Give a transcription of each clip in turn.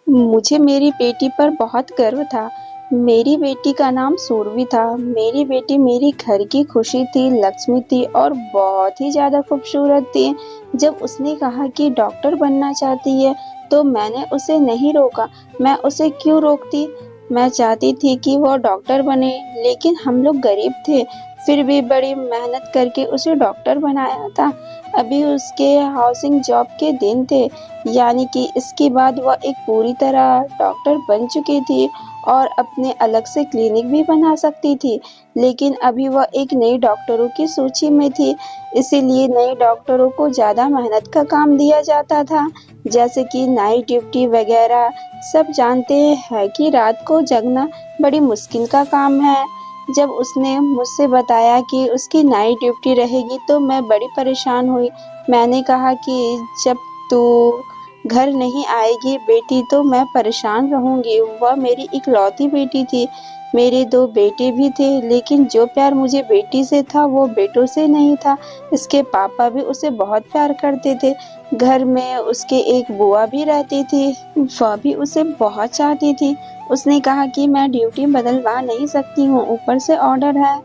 मुझे मेरी बेटी पर बहुत गर्व था। मेरी बेटी का नाम सूरवी था। मेरी बेटी मेरी घर की खुशी थी, लक्ष्मी थी और बहुत ही ज़्यादा खूबसूरत थी। जब उसने कहा कि डॉक्टर बनना चाहती है, तो मैंने उसे नहीं रोका। मैं उसे क्यों रोकती? मैं चाहती थी कि वो डॉक्टर बने, लेकिन हम लोग गरीब थे, फिर भी बड़ी मेहनत करके उसे डॉक्टर बनाया था। अभी उसके हाउसिंग जॉब के दिन थे, यानी कि इसके बाद वह एक पूरी तरह डॉक्टर बन चुकी थी और अपने अलग से क्लिनिक भी बना सकती थी। लेकिन अभी वह एक नई डॉक्टरों की सूची में थी, इसीलिए नए डॉक्टरों को ज़्यादा मेहनत का काम दिया जाता था, जैसे कि नाइट ड्यूटी वगैरह। सब जानते हैं कि रात को जगना बड़ी मुश्किल का काम है। जब उसने मुझसे बताया कि उसकी नाइट ड्यूटी रहेगी, तो मैं बड़ी परेशान हुई। मैंने कहा कि जब तू घर नहीं आएगी बेटी, तो मैं परेशान रहूंगी। वह मेरी इकलौती बेटी थी। मेरे 2 बेटे भी थे, लेकिन जो प्यार मुझे बेटी से था वो बेटों से नहीं था। इसके पापा भी उसे बहुत प्यार करते थे। घर में उसके एक बुआ भी रहती थी, वह भी उसे बहुत चाहती थी। उसने कहा कि मैं ड्यूटी बदलवा नहीं सकती हूँ, ऊपर से ऑर्डर है।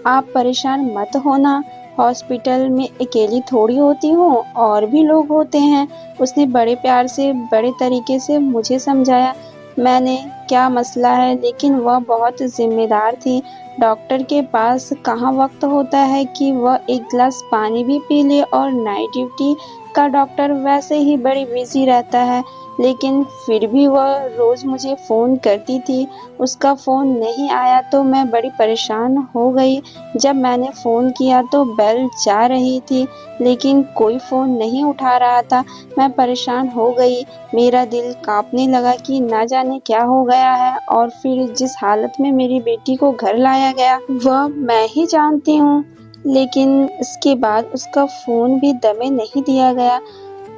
आप परेशान मत होना, हॉस्पिटल में अकेली थोड़ी होती हूँ, और भी लोग होते हैं। उसने बड़े प्यार से, बड़े तरीके से मुझे समझाया। मैंने क्या मसला है, लेकिन वह बहुत जिम्मेदार थी। डॉक्टर के पास कहाँ वक्त होता है कि वह एक गिलास पानी भी पी ले, और नाइट ड्यूटी का डॉक्टर वैसे ही बड़ी बिजी रहता है। लेकिन फिर भी वह रोज मुझे फ़ोन करती थी। उसका फ़ोन नहीं आया तो मैं बड़ी परेशान हो गई। जब मैंने फ़ोन किया तो बेल जा रही थी, लेकिन कोई फ़ोन नहीं उठा रहा था। मैं परेशान हो गई। मेरा दिल काँपने लगा कि ना जाने क्या हो गया है, और फिर जिस हालत में मेरी बेटी को घर लाया गया, वह मैं ही जानती हूँ। लेकिन इसके बाद उसका फ़ोन भी दमे नहीं दिया गया।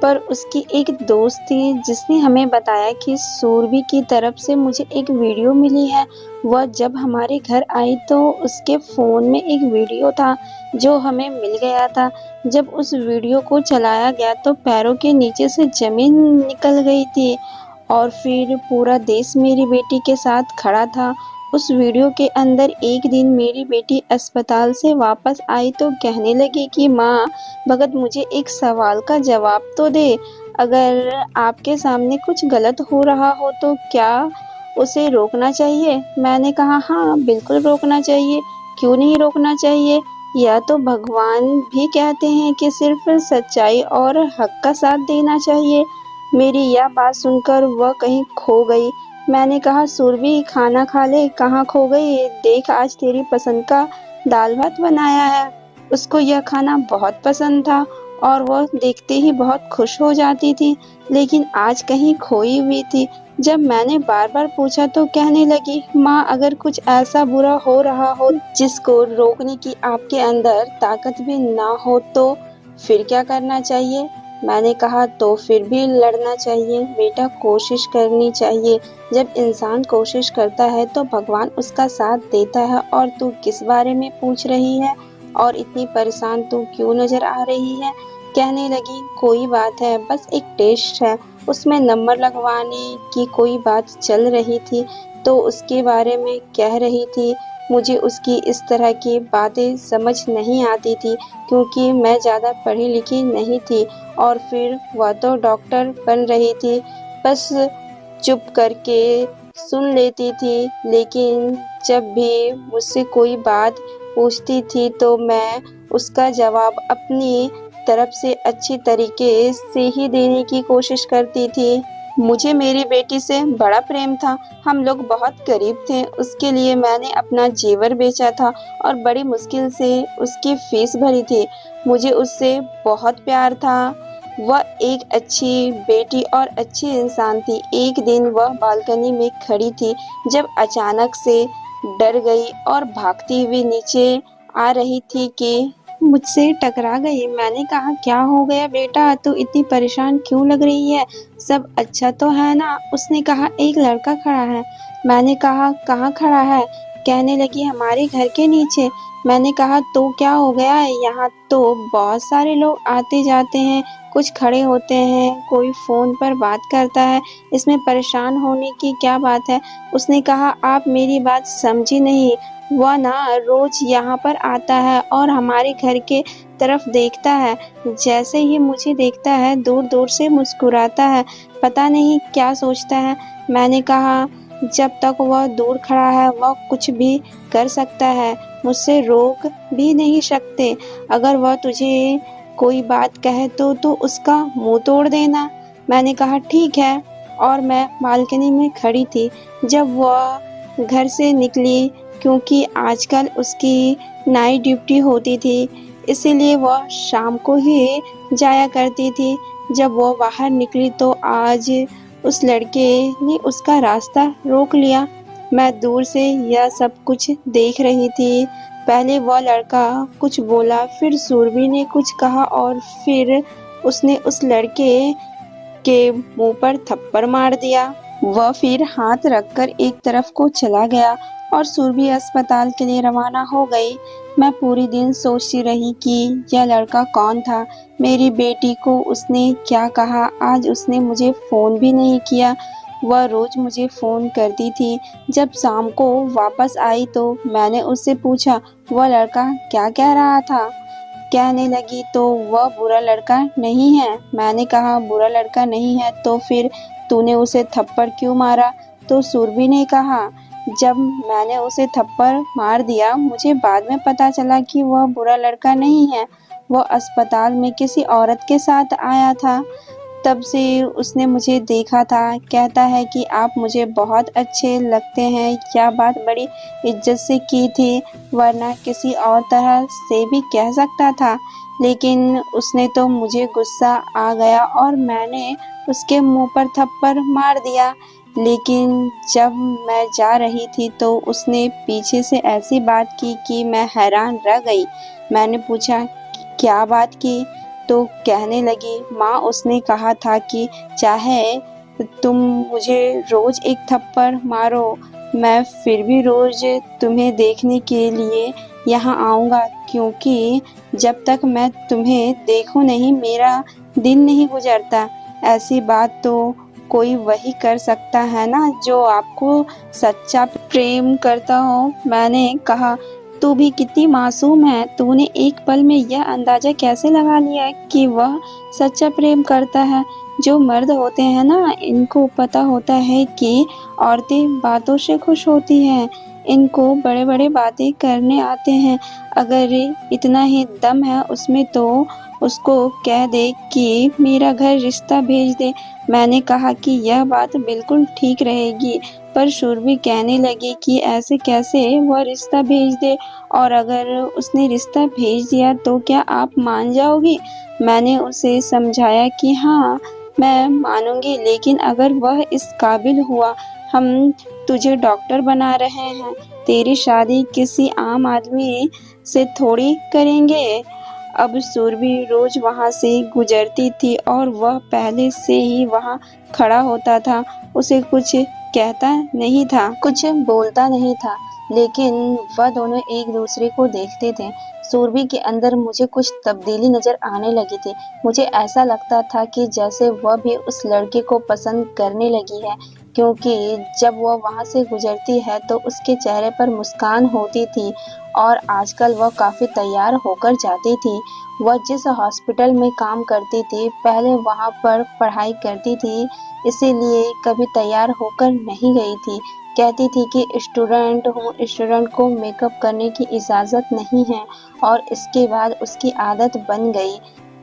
पर उसकी एक दोस्त थी जिसने हमें बताया कि सूरभी की तरफ से मुझे एक वीडियो मिली है। वह जब हमारे घर आई तो उसके फ़ोन में एक वीडियो था जो हमें मिल गया था। जब उस वीडियो को चलाया गया तो पैरों के नीचे से ज़मीन निकल गई थी, और फिर पूरा देश मेरी बेटी के साथ खड़ा था। उस वीडियो के अंदर एक दिन मेरी बेटी अस्पताल से वापस आई तो कहने लगी कि माँ, भगत मुझे एक सवाल का जवाब तो दे। अगर आपके सामने कुछ गलत हो रहा हो तो क्या उसे रोकना चाहिए? मैंने कहा हाँ, बिल्कुल रोकना चाहिए। क्यों नहीं रोकना चाहिए? यह तो भगवान भी कहते हैं कि सिर्फ सच्चाई और हक का साथ देना चाहिए। मेरी यह बात सुनकर वह कहीं खो गई। मैंने कहा सुरभि, खाना खा ले। कहाँ खो गई? देख, आज तेरी पसंद का दाल भात बनाया है। उसको यह खाना बहुत पसंद था और वह देखते ही बहुत खुश हो जाती थी, लेकिन आज कहीं खोई हुई थी। जब मैंने बार-बार पूछा तो कहने लगी, माँ, अगर कुछ ऐसा बुरा हो रहा हो जिसको रोकने की आपके अंदर ताकत भी ना हो तो फिर क्या करना चाहिए? मैंने कहा तो फिर भी लड़ना चाहिए बेटा, कोशिश करनी चाहिए। जब इंसान कोशिश करता है तो भगवान उसका साथ देता है। और तू किस बारे में पूछ रही है? और इतनी परेशान तू क्यों नजर आ रही है? कहने लगी, कोई बात है, बस एक टेस्ट है। उसमें नंबर लगवाने की कोई बात चल रही थी, तो उसके बारे में कह रही थी। मुझे उसकी इस तरह की बातें समझ नहीं आती थी, क्योंकि मैं ज़्यादा पढ़ी लिखी नहीं थी, और फिर वह तो डॉक्टर बन रही थी। बस चुप करके सुन लेती थी। लेकिन जब भी मुझसे कोई बात पूछती थी तो मैं उसका जवाब अपनी तरफ से अच्छी तरीके से ही देने की कोशिश करती थी। मुझे मेरी बेटी से बड़ा प्रेम था। हम लोग बहुत गरीब थे। उसके लिए मैंने अपना जेवर बेचा था और बड़ी मुश्किल से उसकी फीस भरी थी। मुझे उससे बहुत प्यार था। वह एक अच्छी बेटी और अच्छी इंसान थी। एक दिन वह बालकनी में खड़ी थी, जब अचानक से डर गई और भागती हुई नीचे आ रही थी कि मुझसे टकरा गई। मैंने कहा, क्या हो गया बेटा, तू इतनी परेशान क्यों लग रही है? सब अच्छा तो है ना? उसने कहा, एक लड़का खड़ा है। मैंने कहा, कहाँ खड़ा है? कहने लगी हमारे घर के नीचे। मैंने कहा तो क्या हो गया है, यहाँ तो बहुत सारे लोग आते जाते हैं, कुछ खड़े होते हैं, कोई फ़ोन पर बात करता है, इसमें परेशान होने की क्या बात है। उसने कहा आप मेरी बात समझी नहीं, वह ना रोज़ यहाँ पर आता है और हमारे घर के तरफ देखता है। जैसे ही मुझे देखता है दूर-दूर से मुस्कुराता है, पता नहीं क्या सोचता है। मैंने कहा जब तक वह दूर खड़ा है वह कुछ भी कर सकता है, मुझसे रोक भी नहीं सकते। अगर वह तुझे कोई बात कहे तो तू उसका मुँह तोड़ देना। मैंने कहा ठीक है, और मैं बालकनी में खड़ी थी जब वह घर से निकली, क्योंकि आजकल उसकी नाइट ड्यूटी होती थी, इसीलिए वह शाम को ही जाया करती थी। जब वो बाहर निकली तो आज उस लड़के ने उसका रास्ता रोक लिया। मैं दूर से यह सब कुछ देख रही थी। पहले वह लड़का कुछ बोला, फिर सुरभि ने कुछ कहा और फिर उसने उस लड़के के मुंह पर थप्पड़ मार दिया। वह फिर हाथ रखकर एक तरफ को चला गया और सुरभि अस्पताल के लिए रवाना हो गई। मैं पूरी दिन सोचती रही कि यह लड़का कौन था, मेरी बेटी को उसने क्या कहा। आज उसने मुझे फ़ोन भी नहीं किया। वह रोज़ मुझे फ़ोन करती थी। जब शाम को वापस आई तो मैंने उससे पूछा वह लड़का क्या कह रहा था। कहने लगी तो वह बुरा लड़का नहीं है। मैंने कहा बुरा लड़का नहीं है तो फिर तूने उसे थप्पड़ क्यों मारा। तो सुरभि ने कहा जब मैंने उसे थप्पड़ मार दिया मुझे बाद में पता चला कि वह बुरा लड़का नहीं है, वह अस्पताल में किसी औरत के साथ आया था। तब से उसने मुझे देखा था, कहता है कि आप मुझे बहुत अच्छे लगते हैं। यह बात बड़ी इज्जत से की थी, वरना किसी और तरह से भी कह सकता था, लेकिन उसने तो मुझे गुस्सा आ गया और मैंने उसके मुंह पर थप्पड़ मार दिया। लेकिन जब मैं जा रही थी तो उसने पीछे से ऐसी बात की कि मैं हैरान रह गई। मैंने पूछा क्या बात की, तो कहने लगी माँ उसने कहा था कि चाहे तुम मुझे रोज एक थप्पड़ मारो, मैं फिर भी रोज तुम्हें देखने के लिए यहाँ आऊँगा, क्योंकि जब तक मैं तुम्हें देखूँ नहीं मेरा दिन नहीं गुजरता। ऐसी बात तो कोई वही कर सकता है ना जो आपको सच्चा प्रेम करता हो। मैंने कहा तू भी कितनी मासूम है, तूने एक पल में यह अंदाजा कैसे लगा लिया कि वह सच्चा प्रेम करता है। जो मर्द होते हैं ना इनको पता होता है कि औरतें बातों से खुश होती हैं, इनको बड़े बड़े बातें करने आते हैं। अगर इतना ही दम है उसमें तो उसको कह दे कि मेरा घर रिश्ता भेज दे। मैंने कहा कि यह बात बिल्कुल ठीक रहेगी, पर सुरभि कहने लगी कि ऐसे कैसे वह रिश्ता भेज दे, और अगर उसने रिश्ता भेज दिया तो क्या आप मान जाओगी। मैंने उसे समझाया कि हाँ मैं मानूंगी, लेकिन अगर वह इस काबिल हुआ, हम तुझे डॉक्टर बना रहे हैं, तेरी शादी किसी आम आदमी से थोड़ी करेंगे। अब सुरभि रोज वहाँ से गुजरती थी और वह पहले से ही वहाँ खड़ा होता था। उसे कुछ कहता नहीं था, कुछ बोलता नहीं था, लेकिन वह दोनों एक दूसरे को देखते थे। सुरभि के अंदर मुझे कुछ तब्दीली नजर आने लगी थी। मुझे ऐसा लगता था कि जैसे वह भी उस लड़के को पसंद करने लगी है, क्योंकि जब वह वहाँ से गुजरती है तो उसके चेहरे पर मुस्कान होती थी और आजकल वह काफ़ी तैयार होकर जाती थी। वह जिस हॉस्पिटल में काम करती थी पहले वहाँ पर पढ़ाई करती थी, इसीलिए कभी तैयार होकर नहीं गई थी। कहती थी कि स्टूडेंट हूँ, स्टूडेंट को मेकअप करने की इजाज़त नहीं है, और इसके बाद उसकी आदत बन गई,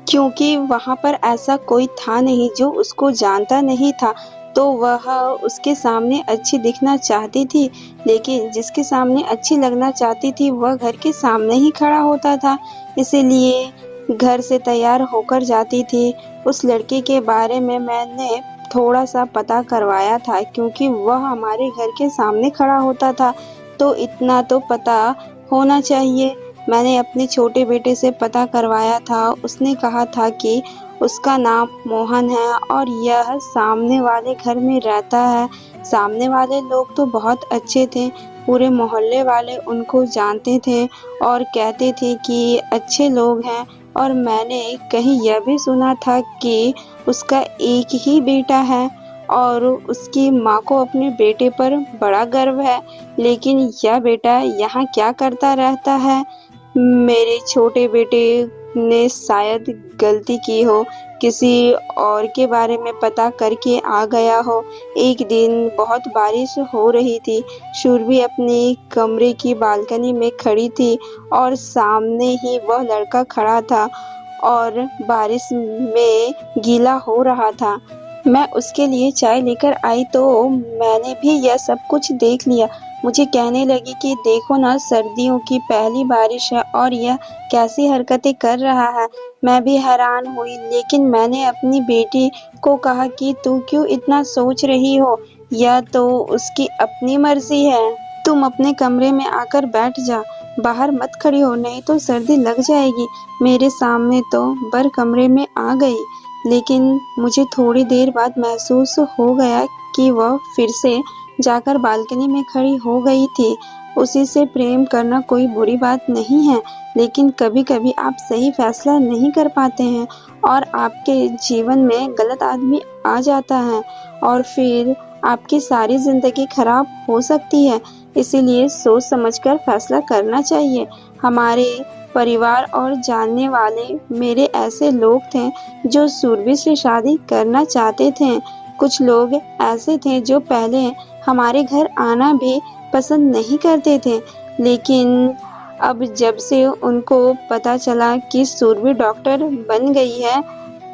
क्योंकि वहाँ पर ऐसा कोई था नहीं जो उसको जानता नहीं था, तो वह उसके सामने अच्छी दिखना चाहती थी, लेकिन जिसके सामने अच्छी लगना चाहती थी वह घर के सामने ही खड़ा होता था, इसीलिए घर से तैयार होकर जाती थी। उस लड़के के बारे में मैंने थोड़ा सा पता करवाया था, क्योंकि वह हमारे घर के सामने खड़ा होता था, तो इतना तो पता होना चाहिए। मैंने अपने छोटे बेटे से पता करवाया था, उसने कहा था कि उसका नाम मोहन है और यह सामने वाले घर में रहता है। सामने वाले लोग तो बहुत अच्छे थे, पूरे मोहल्ले वाले उनको जानते थे और कहते थे कि अच्छे लोग हैं। और मैंने कहीं यह भी सुना था कि उसका एक ही बेटा है और उसकी माँ को अपने बेटे पर बड़ा गर्व है। लेकिन यह बेटा यहाँ क्या करता रहता है? मेरे छोटे बेटे ने शायद गलती की हो, किसी और के बारे में पता करके आ गया हो। एक दिन बहुत बारिश हो रही थी। सुरभि अपनी कमरे की बालकनी में खड़ी थी और सामने ही वह लड़का खड़ा था और बारिश में गीला हो रहा था। मैं उसके लिए चाय लेकर आई तो मैंने भी यह सब कुछ देख लिया। मुझे कहने लगी कि देखो ना, सर्दियों की पहली बारिश है और यह कैसी हरकतें कर रहा है। मैं भी हैरान हुई, लेकिन मैंने अपनी बेटी को कहा कि तू क्यों इतना सोच रही हो, यह तो उसकी अपनी मर्जी है। तुम अपने कमरे में आकर बैठ जा, बाहर मत खड़ी हो, नहीं तो सर्दी लग जाएगी। मेरे सामने तो बर कमरे में आ गई, लेकिन मुझे थोड़ी देर बाद महसूस हो गया कि वह फिर से जाकर बालकनी में खड़ी हो गई थी। उसी से प्रेम करना कोई बुरी बात नहीं है, लेकिन कभी-कभी आप सही फैसला नहीं कर पाते हैं और आपके जीवन में गलत आदमी आ जाता है और फिर आपकी सारी जिंदगी खराब हो सकती है। इसीलिए सोच समझकर फैसला करना चाहिए। हमारे परिवार और जानने वाले मेरे ऐसे लोग थे जो सुरभि से शादी करना चाहते थे। कुछ लोग ऐसे थे जो पहले हमारे घर आना भी पसंद नहीं करते थे, लेकिन अब जब से उनको पता चला कि सुरभि डॉक्टर बन गई है,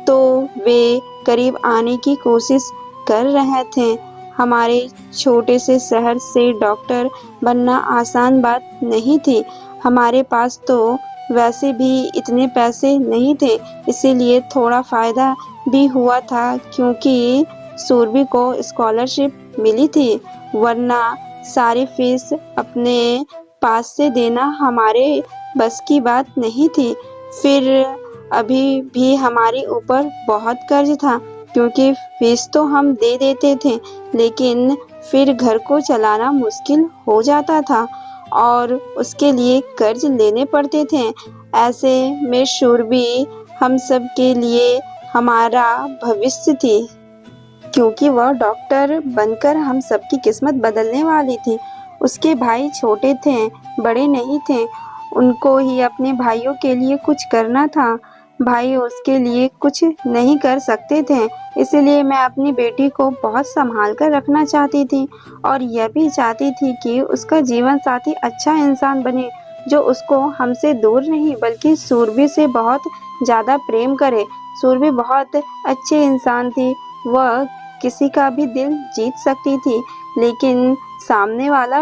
तो वे करीब आने की कोशिश कर रहे थे। हमारे छोटे से शहर से डॉक्टर बनना आसान बात नहीं थी। हमारे पास तो वैसे भी इतने पैसे नहीं थे, इसीलिए थोड़ा फायदा भी हुआ था क्योंकि सुरभि को स्कॉलरशिप मिली थी, वरना सारी फीस अपने पास से देना हमारे बस की बात नहीं थी। फिर अभी भी हमारे ऊपर बहुत कर्ज था क्योंकि फीस तो हम दे देते थे, लेकिन फिर घर को चलाना मुश्किल हो जाता था और उसके लिए कर्ज लेने पड़ते थे। ऐसे में सुरभि हम सब के लिए हमारा भविष्य थी, क्योंकि वह डॉक्टर बनकर हम सबकी किस्मत बदलने वाली थी। उसके भाई छोटे थे, बड़े नहीं थे। उनको ही अपने भाइयों के लिए कुछ करना था। भाई उसके लिए कुछ नहीं कर सकते थे, इसलिए मैं अपनी बेटी को बहुत संभाल कर रखना चाहती थी और यह भी चाहती थी कि उसका जीवन साथी अच्छा इंसान बने, जो उसको हमसे दूर नहीं बल्कि सुरभि से बहुत ज़्यादा प्रेम करे। सुरभि बहुत अच्छे इंसान थी, वह किसी का भी दिल जीत सकती थी, लेकिन सामने वाला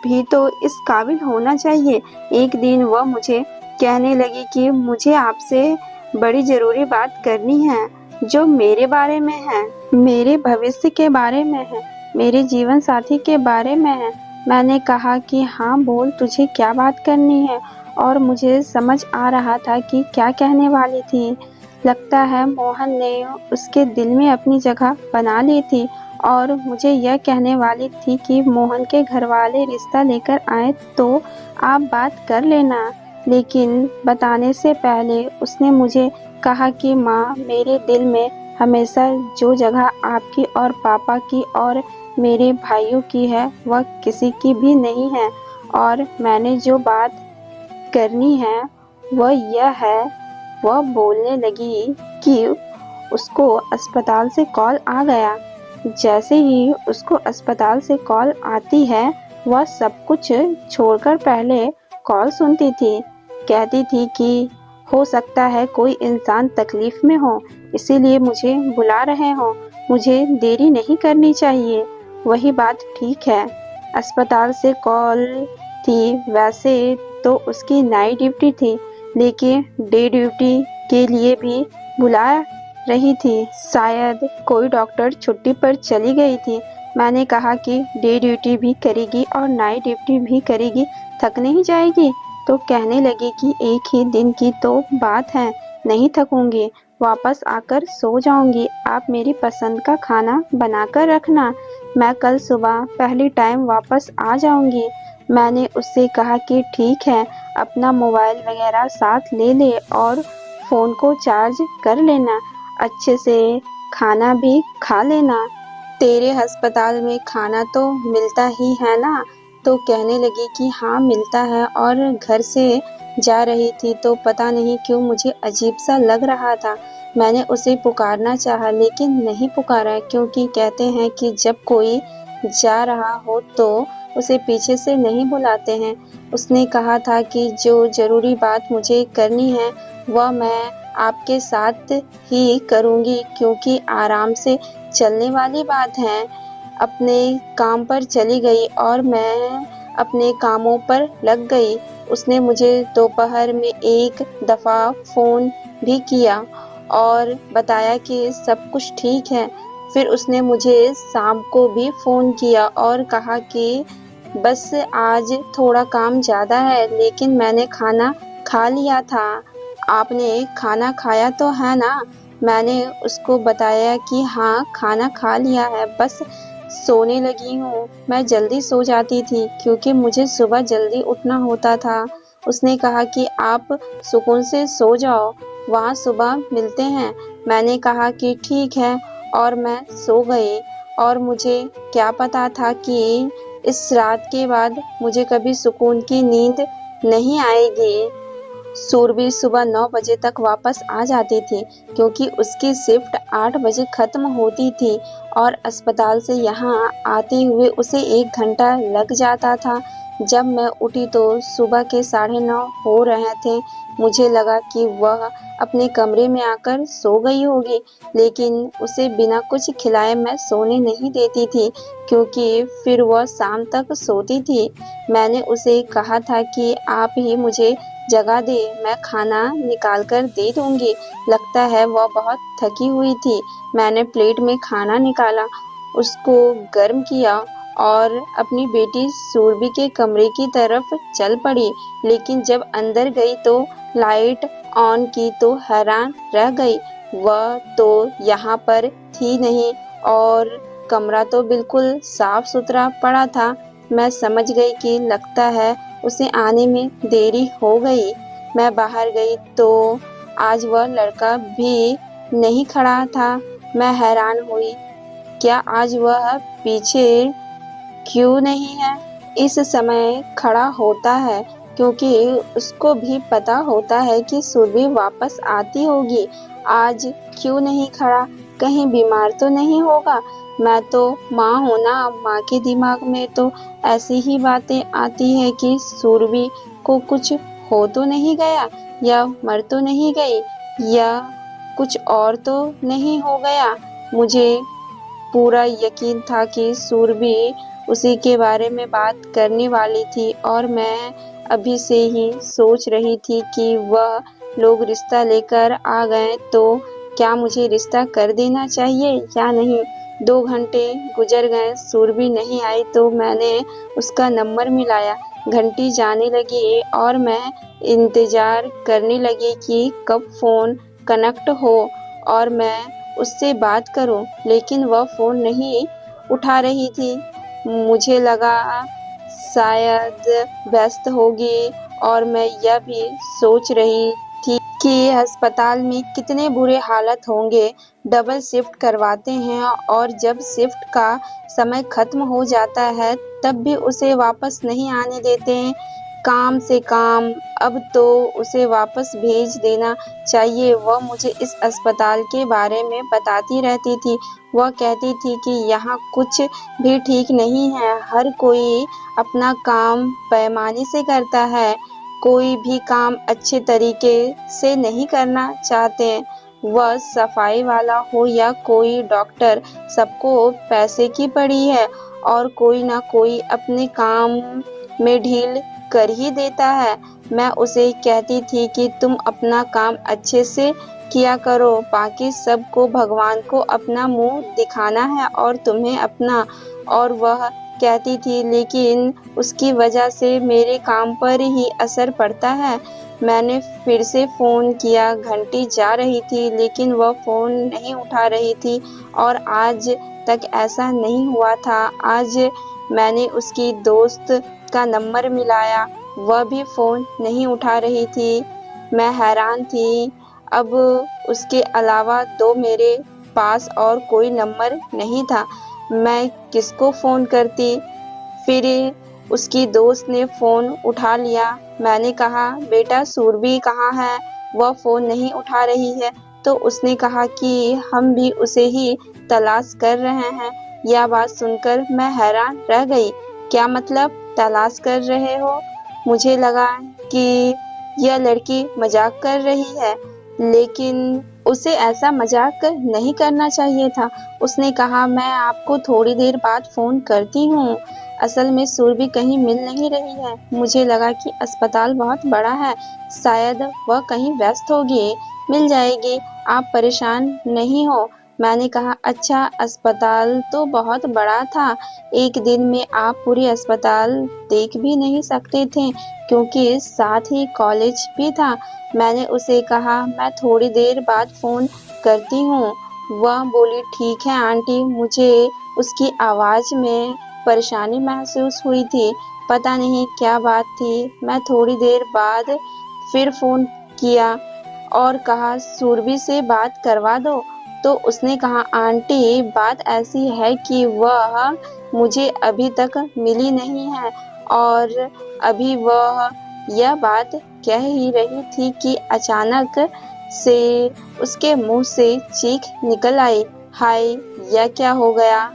भी तो इस काबिल होना चाहिए। एक दिन वह मुझे कहने लगी कि मुझे आपसे बड़ी ज़रूरी बात करनी है, जो मेरे बारे में है, मेरे भविष्य के बारे में है, मेरे जीवन साथी के बारे में है। मैंने कहा कि हाँ बोल, तुझे क्या बात करनी है, और मुझे समझ आ रहा था कि क्या कहने वाली थी। लगता है मोहन ने उसके दिल में अपनी जगह बना ली थी और मुझे यह कहने वाली थी कि मोहन के घरवाले रिश्ता लेकर आए तो आप बात कर लेना। लेकिन बताने से पहले उसने मुझे कहा कि माँ, मेरे दिल में हमेशा जो जगह आपकी और पापा की और मेरे भाइयों की है, वह किसी की भी नहीं है। और मैंने जो बात करनी है वह यह है। वह बोलने लगी कि उसको अस्पताल से कॉल आ गया। जैसे ही उसको अस्पताल से कॉल आती है, वह सब कुछ छोड़कर पहले कॉल सुनती थी। कहती थी कि हो सकता है कोई इंसान तकलीफ में हो, इसीलिए मुझे बुला रहे हो, मुझे देरी नहीं करनी चाहिए। वही बात ठीक है, अस्पताल से कॉल थी। वैसे तो उसकी नाइट ड्यूटी थी, लेकिन डे ड्यूटी के लिए भी बुला रही थी। शायद कोई डॉक्टर छुट्टी पर चली गई थी। मैंने कहा कि डे ड्यूटी भी करेगी और नाइट ड्यूटी भी करेगी, थक नहीं जाएगी? तो कहने लगी कि एक ही दिन की तो बात है, नहीं थकूंगी, वापस आकर सो जाऊंगी। आप मेरी पसंद का खाना बनाकर रखना, मैं कल सुबह पहली टाइम वापस आ जाऊंगी। मैंने उससे कहा कि ठीक है, अपना मोबाइल वगैरह साथ ले ले और फ़ोन को चार्ज कर लेना, अच्छे से खाना भी खा लेना। तेरे अस्पताल में खाना तो मिलता ही है ना? तो कहने लगी कि हाँ मिलता है, और घर से जा रही थी तो पता नहीं क्यों मुझे अजीब सा लग रहा था। मैंने उसे पुकारना चाहा लेकिन नहीं पुकारा, क्योंकि कहते हैं कि जब कोई जा रहा हो तो उसे पीछे से नहीं बुलाते हैं। उसने कहा था कि जो ज़रूरी बात मुझे करनी है वह मैं आपके साथ ही करूँगी, क्योंकि आराम से चलने वाली बात है। अपने काम पर चली गई और मैं अपने कामों पर लग गई। उसने मुझे दोपहर में एक दफ़ा फ़ोन भी किया और बताया कि सब कुछ ठीक है। फिर उसने मुझे शाम को भी फ़ोन किया और कहा कि बस आज थोड़ा काम ज़्यादा है, लेकिन मैंने खाना खा लिया था। आपने खाना खाया तो है ना? मैंने उसको बताया कि हाँ, खाना खा लिया है, बस सोने लगी हूँ। मैं जल्दी सो जाती थी क्योंकि मुझे सुबह जल्दी उठना होता था। उसने कहा कि आप सुकून से सो जाओ, वहाँ सुबह मिलते हैं। मैंने कहा कि ठीक है, और मैं सो गई। और मुझे क्या पता था कि इस रात के बाद मुझे कभी सुकून की नींद नहीं आएगी। सूरबी सुबह 9 बजे तक वापस आ जाती थी, क्योंकि उसकी शिफ्ट 8 बजे खत्म होती थी और अस्पताल से यहाँ आते हुए उसे 1 घंटा लग जाता था। जब मैं उठी तो सुबह के 9:30 हो रहे थे। मुझे लगा कि वह अपने कमरे में आकर सो गई होगी, लेकिन उसे बिना कुछ खिलाए मैं सोने नहीं देती थी, क्योंकि फिर वह शाम तक सोती थी। मैंने उसे कहा था कि आप ही मुझे जगा दे, मैं खाना निकाल कर दे दूँगी। लगता है वह बहुत थकी हुई थी। मैंने प्लेट में खाना निकाला, उसको गर्म किया और अपनी बेटी सूरबी के कमरे की तरफ चल पड़ी, लेकिन जब अंदर गई तो लाइट ऑन की तो हैरान रह गई। वह तो यहाँ पर थी नहीं और कमरा तो बिल्कुल साफ-सुथरा पड़ा था। मैं समझ गई कि लगता है उसे आने में देरी हो गई। मैं बाहर गई तो आज वह लड़का भी नहीं खड़ा था। मैं हैरान हुई, क्या आज वह पीछे क्यों नहीं है? इस समय खड़ा होता है, क्योंकि उसको भी पता होता है कि सुरभि वापस आती होगी। आज क्यों नहीं खड़ा? कहीं बीमार तो नहीं होगा? मैं तो माँ हूँ ना, माँ के दिमाग में तो ऐसी ही बातें आती है कि सुरभि को कुछ हो तो नहीं गया, या मर तो नहीं गई, या कुछ और तो नहीं हो गया। मुझे पूरा यकीन था कि सुरभि उसी के बारे में बात करने वाली थी, और मैं अभी से ही सोच रही थी कि वह लोग रिश्ता लेकर आ गए तो क्या मुझे रिश्ता कर देना चाहिए या नहीं। 2 घंटे गुजर गए, सुरभि नहीं आई तो मैंने उसका नंबर मिलाया। घंटी जाने लगी और मैं इंतज़ार करने लगी कि कब फ़ोन कनेक्ट हो और मैं उससे बात करूं, लेकिन वह फ़ोन नहीं उठा रही थी। मुझे लगा शायद व्यस्त होगी, और मैं यह भी सोच रही थी कि अस्पताल में कितने बुरे हालात होंगे। डबल शिफ्ट करवाते हैं और जब शिफ्ट का समय खत्म हो जाता है तब भी उसे वापस नहीं आने देते हैं। काम से काम, अब तो उसे वापस भेज देना चाहिए। वह मुझे इस अस्पताल के बारे में बताती रहती थी। वह कहती थी कि यहाँ कुछ भी ठीक नहीं है, हर कोई अपना काम पैमाने से करता है, कोई भी काम अच्छे तरीके से नहीं करना चाहते। वह सफाई वाला हो या कोई डॉक्टर, सबको पैसे की पड़ी है और कोई ना कोई अपने काम में ढील कर ही देता है। मैं उसे कहती थी कि तुम अपना काम अच्छे से किया करो, बाकी सबको भगवान को अपना मुँह दिखाना है और तुम्हें अपना। और वह कहती थी लेकिन उसकी वजह से मेरे काम पर ही असर पड़ता है। मैंने फिर से फ़ोन किया, घंटी जा रही थी लेकिन वह फ़ोन नहीं उठा रही थी, और आज तक ऐसा नहीं हुआ था। आज मैंने उसकी दोस्त का नंबर मिलाया, वह भी फ़ोन नहीं उठा रही थी। मैं हैरान थी। अब उसके अलावा 2 मेरे पास और कोई नंबर नहीं था। मैं किसको फ़ोन करती? फिर उसकी दोस्त ने फ़ोन उठा लिया। मैंने कहा, बेटा सुरभि कहाँ है? वह फ़ोन नहीं उठा रही है। तो उसने कहा कि हम भी उसे ही तलाश कर रहे हैं। यह बात सुनकर मैं हैरान रह गई। क्या मतलब तलाश कर रहे हो? मुझे लगा कि यह लड़की मजाक कर रही है, लेकिन उसे ऐसा मजाक नहीं करना चाहिए था। उसने कहा, मैं आपको थोड़ी देर बाद फ़ोन करती हूँ। असल में सुरभि कहीं मिल नहीं रही है। मुझे लगा कि अस्पताल बहुत बड़ा है, शायद वह कहीं व्यस्त होगी। मिल जाएगी, आप परेशान नहीं हो। मैंने कहा, अच्छा अस्पताल तो बहुत बड़ा था। एक दिन में आप पूरी अस्पताल देख भी नहीं सकते थे, क्योंकि साथ ही कॉलेज भी था। मैंने उसे कहा, मैं थोड़ी देर बाद फ़ोन करती हूँ। वह बोली, ठीक है आंटी। मुझे उसकी आवाज़ में परेशानी महसूस हुई थी। पता नहीं क्या बात थी। मैं थोड़ी देर बाद फिर फ़ोन किया और कहा, सुरभि से बात करवा दो। तो उसने कहा, आंटी बात ऐसी है कि वह मुझे अभी तक मिली नहीं है। और अभी वह यह बात कह ही रही थी कि अचानक से उसके मुंह से चीख निकल आई। हाय, यह क्या हो गया?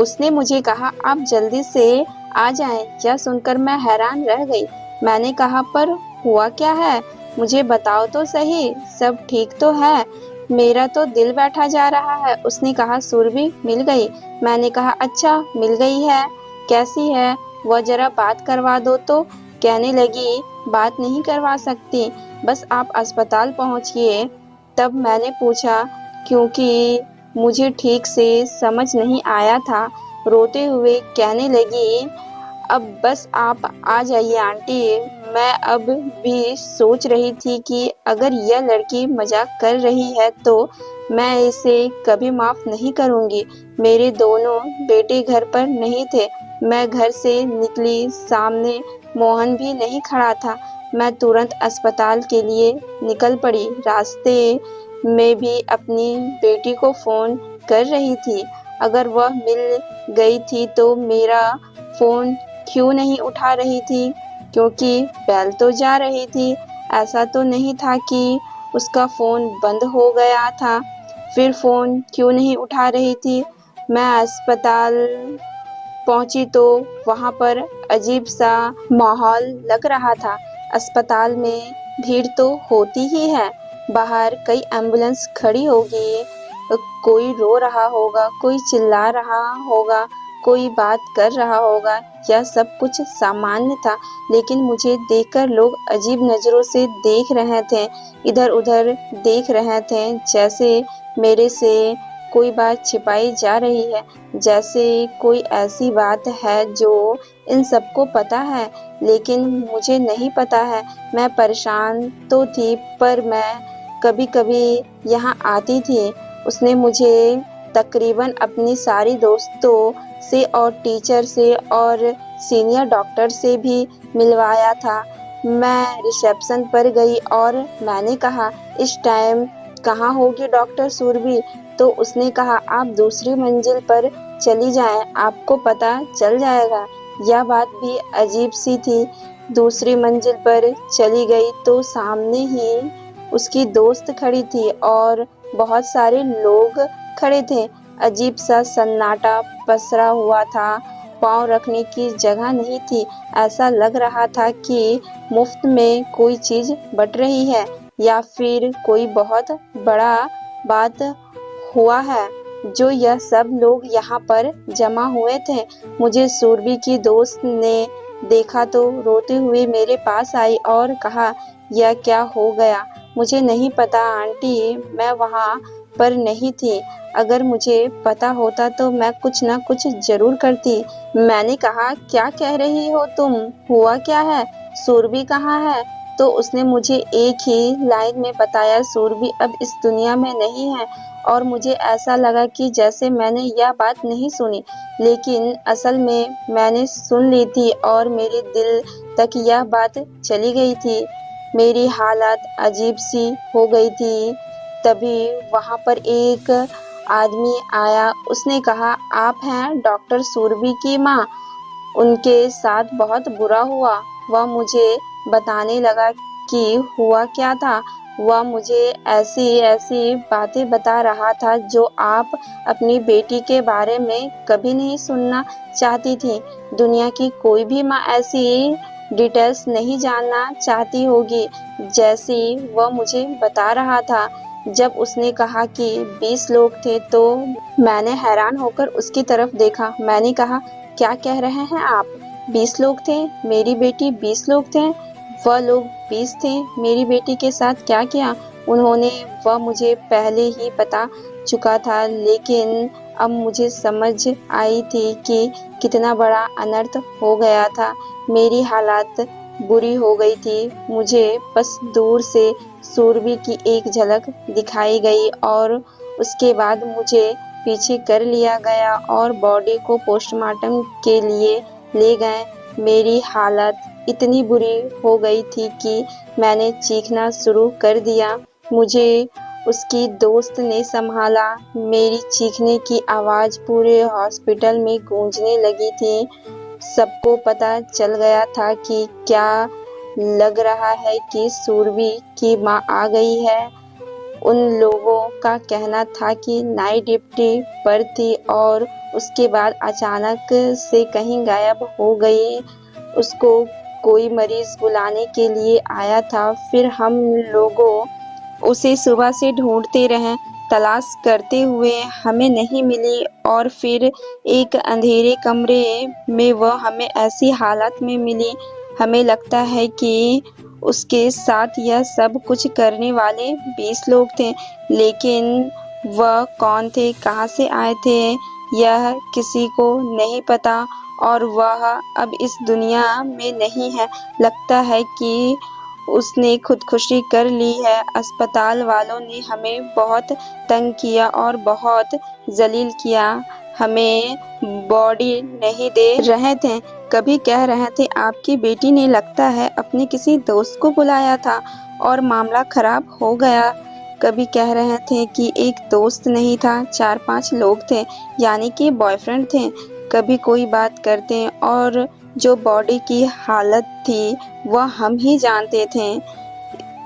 उसने मुझे कहा, आप जल्दी से आ जाएं। यह सुनकर मैं हैरान रह गई। मैंने कहा, पर हुआ क्या है? मुझे बताओ तो सही, सब ठीक तो है? मेरा तो दिल बैठा जा रहा है। उसने कहा, सुरभि मिल गई। मैंने कहा, अच्छा मिल गई है, कैसी है? वह जरा बात करवा दो तो। कहने लगी, बात नहीं करवा सकती, बस आप अस्पताल पहुंचिए। तब मैंने पूछा, क्योंकि मुझे ठीक से समझ नहीं आया था। रोते हुए कहने लगी, अब बस आप आ जाइए आंटी। मैं अब भी सोच रही थी कि अगर यह लड़की मजाक कर रही है तो मैं इसे कभी माफ नहीं करूंगी। मेरे दोनों बेटे घर पर नहीं थे। मैं घर से निकली, सामने मोहन भी नहीं खड़ा था। मैं तुरंत अस्पताल के लिए निकल पड़ी। रास्ते में भी अपनी बेटी को फोन कर रही थी। अगर वह मिल गई थी तो मेरा फोन क्यों नहीं उठा रही थी? क्योंकि बेल तो जा रही थी। ऐसा तो नहीं था कि उसका फोन बंद हो गया था। फिर फोन क्यों नहीं उठा रही थी? मैं अस्पताल पहुंची तो वहां पर अजीब सा माहौल लग रहा था। अस्पताल में भीड़ तो होती ही है। बाहर कई एम्बुलेंस खड़ी होगी। कोई रो रहा होगा, कोई चिल्ला रहा होगा, कोई बात कर रहा होगा। यह सब कुछ सामान्य था, लेकिन मुझे देखकर लोग अजीब नजरों से देख रहे थे, इधर-उधर देख रहे थे, जैसे मेरे से कोई बात छिपाई जा रही है, जैसे कोई ऐसी बात है जो इन सबको पता है, लेकिन मुझे नहीं पता है। मैं परेशान तो थी, पर मैं कभी-कभी यहाँ आती थी। उसने मुझे तकरीबन अपनी सारी दोस्तों से और टीचर से और सीनियर डॉक्टर से भी मिलवाया था। मैं रिसेप्शन पर गई और मैंने कहा, इस टाइम कहाँ होगी डॉक्टर सुरभि? तो उसने कहा, आप दूसरी मंजिल पर चली जाएं, आपको पता चल जाएगा। यह बात भी अजीब सी थी। दूसरी मंजिल पर चली गई तो सामने ही उसकी दोस्त खड़ी थी और बहुत सारे लोग खड़े थे। अजीब सा सन्नाटा पसरा हुआ था। पाँव रखने की जगह नहीं थी। ऐसा लग रहा था कि मुफ्त में कोई चीज बट रही है या फिर कोई बहुत बड़ा बात हुआ है जो यह सब लोग यहाँ पर जमा हुए थे। मुझे सुरभि की दोस्त ने देखा तो रोते हुए मेरे पास आई और कहा, यह क्या हो गया? मुझे नहीं पता आंटी, मैं वहाँ पर नहीं थी। अगर मुझे पता होता तो मैं कुछ न कुछ जरूर करती। मैंने कहा, क्या कह रही हो तुम? हुआ क्या है? सुरभि कहाँ है? तो उसने मुझे एक ही लाइन में बताया, सुरभि अब इस दुनिया में नहीं है। और मुझे ऐसा लगा कि जैसे मैंने यह बात नहीं सुनी, लेकिन असल में मैंने सुन ली थी और मेरे दिल तक यह बात चली गई थी। मेरी हालत अजीब सी हो गई थी। तभी वहाँ पर एक आदमी आया। उसने कहा, आप हैं डॉक्टर सुरभि की माँ? उनके साथ बहुत बुरा हुआ। वह मुझे बताने लगा कि हुआ क्या था। वह मुझे ऐसी ऐसी बातें बता रहा था जो आप अपनी बेटी के बारे में कभी नहीं सुनना चाहती थी। दुनिया की कोई भी माँ ऐसी डिटेल्स नहीं जानना चाहती होगी जैसी वह मुझे बता रहा था। जब उसने कहा कि 20 लोग थे तो मैंने हैरान होकर उसकी तरफ देखा। मैंने कहा, क्या कह रहे हैं आप? 20 लोग थे? मेरी बेटी 20 लोग थे? वह लोग 20 थे। मेरी बेटी के साथ क्या किया उन्होंने, वह मुझे पहले ही बता चुका था, लेकिन अब मुझे समझ आई थी कि कितना बड़ा अनर्थ हो गया था। मेरी हालत बुरी हो गई थी। मुझे बस दूर से सुरभि की एक झलक दिखाई गई और उसके बाद मुझे पीछे कर लिया गया और बॉडी को पोस्टमार्टम के लिए ले गए। मेरी हालत इतनी बुरी हो गई थी कि मैंने चीखना शुरू कर दिया। मुझे उसकी दोस्त ने संभाला। मेरी चीखने की आवाज़ पूरे हॉस्पिटल में गूंजने लगी थी। सबको पता चल गया था कि क्या लग रहा है कि सुरभि की माँ आ गई है। उन लोगों का कहना था कि नाइट ड्यूटी पर थी और उसके बाद अचानक से कहीं गायब हो गई। उसको कोई मरीज बुलाने के लिए आया था। फिर हम लोगों उसे सुबह से ढूंढते रहे, तलाश करते हुए हमें नहीं मिली और फिर एक अंधेरे कमरे में वह हमें ऐसी हालत में मिली। हमें लगता है कि उसके साथ यह सब कुछ करने वाले 20 लोग थे, लेकिन वह कौन थे, कहाँ से आए थे, यह किसी को नहीं पता और वह अब इस दुनिया में नहीं है। लगता है कि उसने खुदकुशी कर ली है। अस्पताल वालों ने हमें बहुत तंग किया और बहुत जलील किया। हमें बॉडी नहीं दे रहे थे। कभी कह रहे थे आपकी बेटी ने लगता है अपने किसी दोस्त को बुलाया था और मामला खराब हो गया। कभी कह रहे थे कि एक दोस्त नहीं था, 4-5 लोग थे, यानी कि बॉयफ्रेंड थे। कभी कोई बात करते और जो बॉडी की हालत थी वह हम ही जानते थे।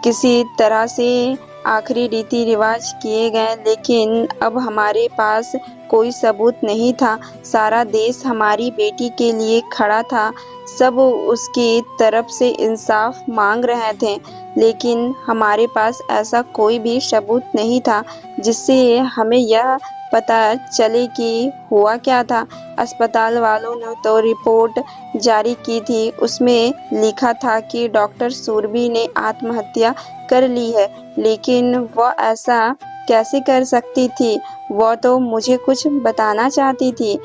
किसी तरह से आखिरी रीति रिवाज किए गए, लेकिन अब हमारे पास कोई सबूत नहीं था। सारा देश हमारी बेटी के लिए खड़ा था। सब उसकी तरफ से इंसाफ मांग रहे थे, लेकिन हमारे पास ऐसा कोई भी सबूत नहीं था जिससे हमें यह पता चले कि हुआ क्या था। अस्पताल वालों ने तो रिपोर्ट जारी की थी। उसमें लिखा था कि डॉक्टर सुरभि ने आत्महत्या कर ली है, लेकिन वह ऐसा कैसे कर सकती थी? वह तो मुझे कुछ बताना चाहती थी।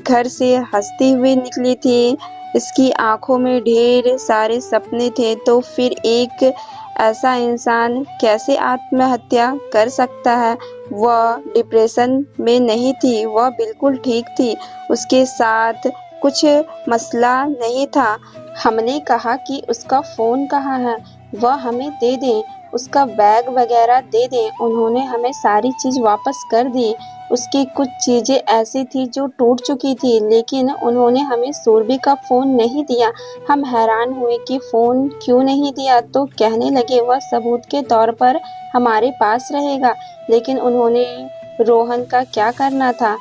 घर से हंसती हुई निकली थी। इसकी आंखों में ढेर सारे सपने थे। तो फिर एक ऐसा इंसान कैसे आत्महत्या कर सकता है? वह डिप्रेशन में नहीं थी, वह बिल्कुल ठीक थी। उसके साथ कुछ मसला नहीं था। हमने कहा कि उसका फ़ोन कहाँ है, वह हमें दे दें, उसका बैग वगैरह दे दें। उन्होंने हमें सारी चीज़ वापस कर दी। उसकी कुछ चीज़ें ऐसी थी जो टूट चुकी थी, लेकिन उन्होंने हमें सुरभि का फ़ोन नहीं दिया। हम हैरान हुए कि फ़ोन क्यों नहीं दिया, तो कहने लगे वह सबूत के तौर पर हमारे पास रहेगा। लेकिन उन्होंने रोहन का क्या करना था?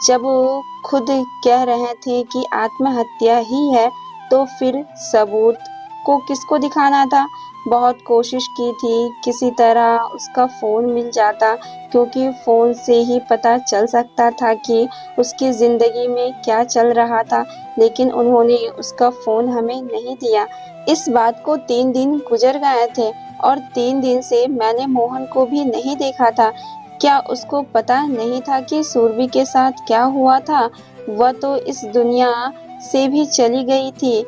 जब वो खुद कह रहे थे कि आत्महत्या ही है, तो फिर सबूत को किसको दिखाना था? बहुत कोशिश की थी, किसी तरह उसका फ़ोन मिल जाता, क्योंकि फ़ोन से ही पता चल सकता था कि उसकी ज़िंदगी में क्या चल रहा था, लेकिन उन्होंने उसका फ़ोन हमें नहीं दिया। इस बात को 3 दिन गुजर गए थे और 3 दिन से मैंने मोहन को भी नहीं देखा था। क्या उसको पता नहीं था कि सुरभि के साथ क्या हुआ था? वह तो इस दुनिया से भी चली गई थी।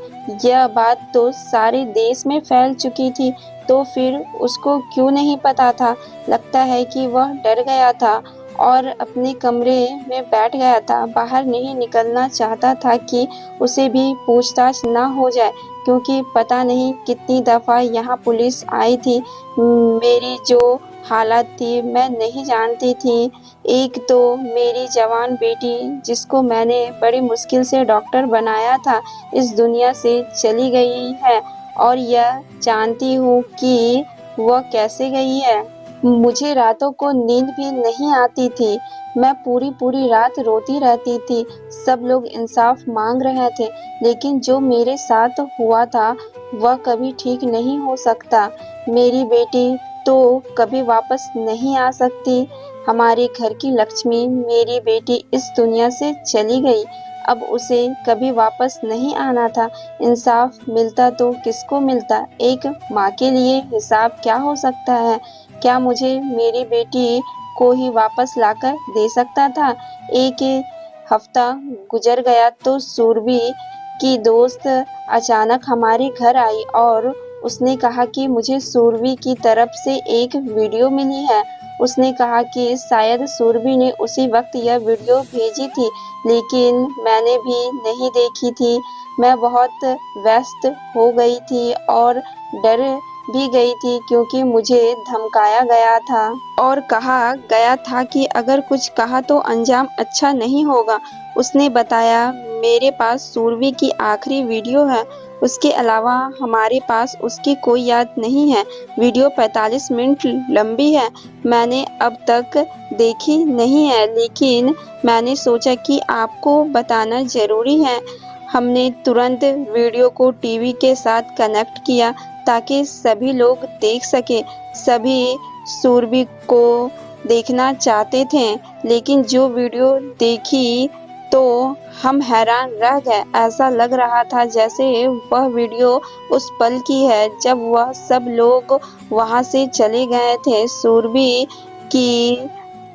यह बात तो सारे देश में फैल चुकी थी, तो फिर उसको क्यों नहीं पता था? लगता है कि वह डर गया था और अपने कमरे में बैठ गया था। बाहर नहीं निकलना चाहता था कि उसे भी पूछताछ ना हो जाए, क्योंकि पता नहीं कितनी दफ़ा यहाँ पुलिस आई थी। मेरी जो हालत थी मैं नहीं जानती थी। एक तो मेरी जवान बेटी, जिसको मैंने बड़ी मुश्किल से डॉक्टर बनाया था, इस दुनिया से चली गई है और यह जानती हूँ कि वह कैसे गई है। मुझे रातों को नींद भी नहीं आती थी। मैं पूरी रात रोती रहती थी। सब लोग इंसाफ मांग रहे थे, लेकिन जो मेरे साथ हुआ था वह कभी ठीक नहीं हो सकता। मेरी बेटी तो कभी वापस नहीं आ सकती। हमारे घर की लक्ष्मी, मेरी बेटी, इस दुनिया से चली गई। अब उसे कभी वापस नहीं आना था। इंसाफ मिलता तो किसको मिलता? एक माँ के लिए हिसाब क्या हो सकता है? क्या मुझे मेरी बेटी को ही वापस लाकर दे सकता था? एक हफ्ता गुजर गया तो सूरबी की दोस्त अचानक हमारे घर आई और उसने कहा कि मुझे सूरबी की तरफ से एक वीडियो मिली है। उसने कहा कि शायद सूरबी ने उसी वक्त यह वीडियो भेजी थी, लेकिन मैंने भी नहीं देखी थी। मैं बहुत व्यस्त हो गई थी और डर भी गई थी, क्योंकि मुझे धमकाया गया था और कहा गया था कि अगर कुछ कहा तो अंजाम अच्छा नहीं होगा। उसने बताया, मेरे पास सूरबी की आखिरी वीडियो है। उसके अलावा हमारे पास उसकी कोई याद नहीं है। वीडियो 45 मिनट लंबी है। मैंने अब तक देखी नहीं है, लेकिन मैंने सोचा कि आपको बताना ज़रूरी है। हमने तुरंत वीडियो को टीवी के साथ कनेक्ट किया ताकि सभी लोग देख सकें। सभी सूरबी को देखना चाहते थे, लेकिन जो वीडियो देखी तो हम हैरान रह गए। ऐसा लग रहा था जैसे वह वीडियो उस पल की है जब वह सब लोग वहाँ से चले गए थे। सूरबी की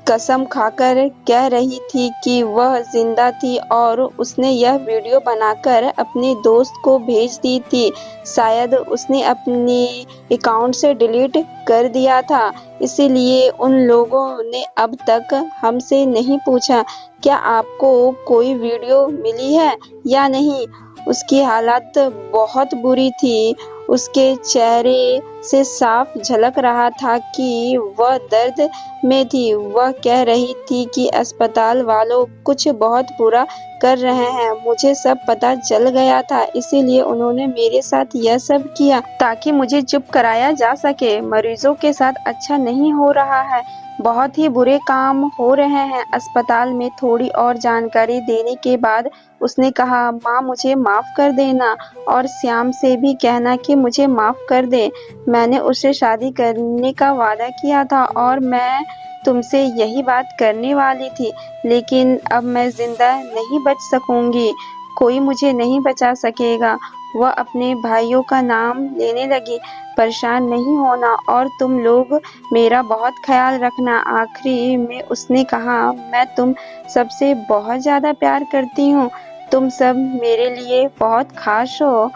कसम खाकर कह रही थी कि वह जिंदा थी और उसने यह वीडियो बनाकर अपने दोस्त को भेज दी थी। शायद उसने अपनी अकाउंट से डिलीट कर दिया था, इसीलिए उन लोगों ने अब तक हमसे नहीं पूछा क्या आपको कोई वीडियो मिली है या नहीं। उसकी हालत बहुत बुरी थी। उसके चेहरे से साफ झलक रहा था कि वह दर्द में थी। वह कह रही थी कि अस्पताल वालों कुछ बहुत बुरा कर रहे हैं। मुझे सब पता चल गया था, इसीलिए उन्होंने मेरे साथ यह सब किया ताकि मुझे चुप कराया जा सके। मरीजों के साथ अच्छा नहीं हो रहा है, बहुत ही बुरे काम हो रहे हैं अस्पताल में। थोड़ी और जानकारी देने के बाद उसने कहा, माँ मुझे माफ़ कर देना और श्याम से भी कहना कि मुझे माफ़ कर दे। मैंने उससे शादी करने का वादा किया था और मैं तुमसे यही बात करने वाली थी, लेकिन अब मैं जिंदा नहीं बच सकूंगी। कोई मुझे नहीं बचा सकेगा। वह अपने भाइयों का नाम लेने लगी। परेशान नहीं होना और तुम लोग मेरा बहुत ख्याल रखना। आखिरी में उसने कहा, मैं तुम सबसे बहुत ज़्यादा प्यार करती हूँ। तुम सब मेरे लिए बहुत खास हो।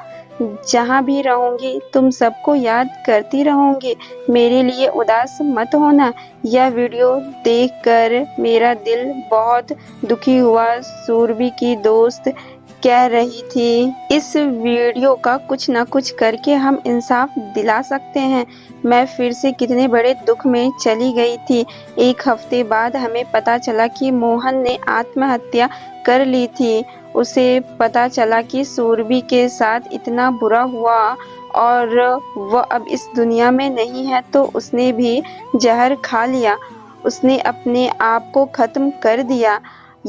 जहाँ भी रहूंगी तुम सबको याद करती रहूंगी। मेरे लिए उदास मत होना। यह वीडियो देखकर मेरा दिल बहुत दुखी हुआ। सूरबी की दोस्त कह रही थी, इस वीडियो का कुछ न कुछ करके हम इंसाफ दिला सकते हैं। मैं फिर से कितने बड़े दुख में चली गई थी। एक हफ्ते बाद हमें पता चला कि मोहन ने आत्महत्या कर ली थी। उसे पता चला कि सूरबी के साथ इतना बुरा हुआ और वह अब इस दुनिया में नहीं है, तो उसने भी जहर खा लिया। उसने अपने आप को खत्म कर दिया।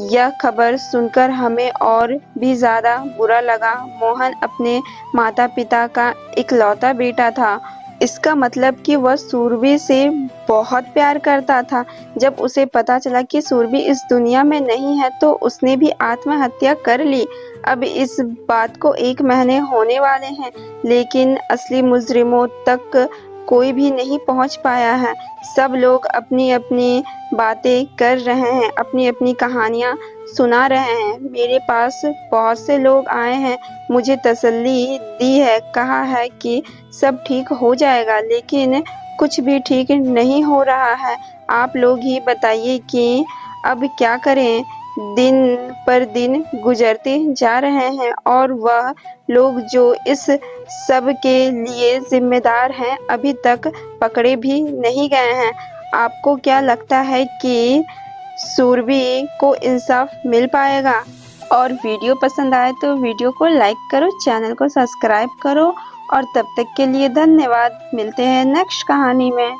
यह खबर सुनकर हमें और भी ज़्यादा बुरा लगा। मोहन अपने माता-पिता का इकलौता बेटा था। इसका मतलब कि वह सूरबी से बहुत प्यार करता था। जब उसे पता चला कि सूरबी इस दुनिया में नहीं है, तो उसने भी आत्महत्या कर ली। अब इस बात को 1 महीने होने वाले हैं, लेकिन असली मुजरिमों तक कोई भी नहीं पहुंच पाया है। सब लोग अपनी अपनी बातें कर रहे हैं, अपनी अपनी कहानियां सुना रहे हैं। मेरे पास बहुत से लोग आए हैं, मुझे तसल्ली दी है, कहा है कि सब ठीक हो जाएगा, लेकिन कुछ भी ठीक नहीं हो रहा है। आप लोग ही बताइए कि अब क्या करें। दिन पर दिन गुजरते जा रहे हैं और वह लोग जो इस सब के लिए जिम्मेदार हैं अभी तक पकड़े भी नहीं गए हैं। आपको क्या लगता है कि सुरभि को इंसाफ मिल पाएगा? और वीडियो पसंद आए तो वीडियो को लाइक करो, चैनल को सब्सक्राइब करो और तब तक के लिए धन्यवाद। मिलते हैं नेक्स्ट कहानी में।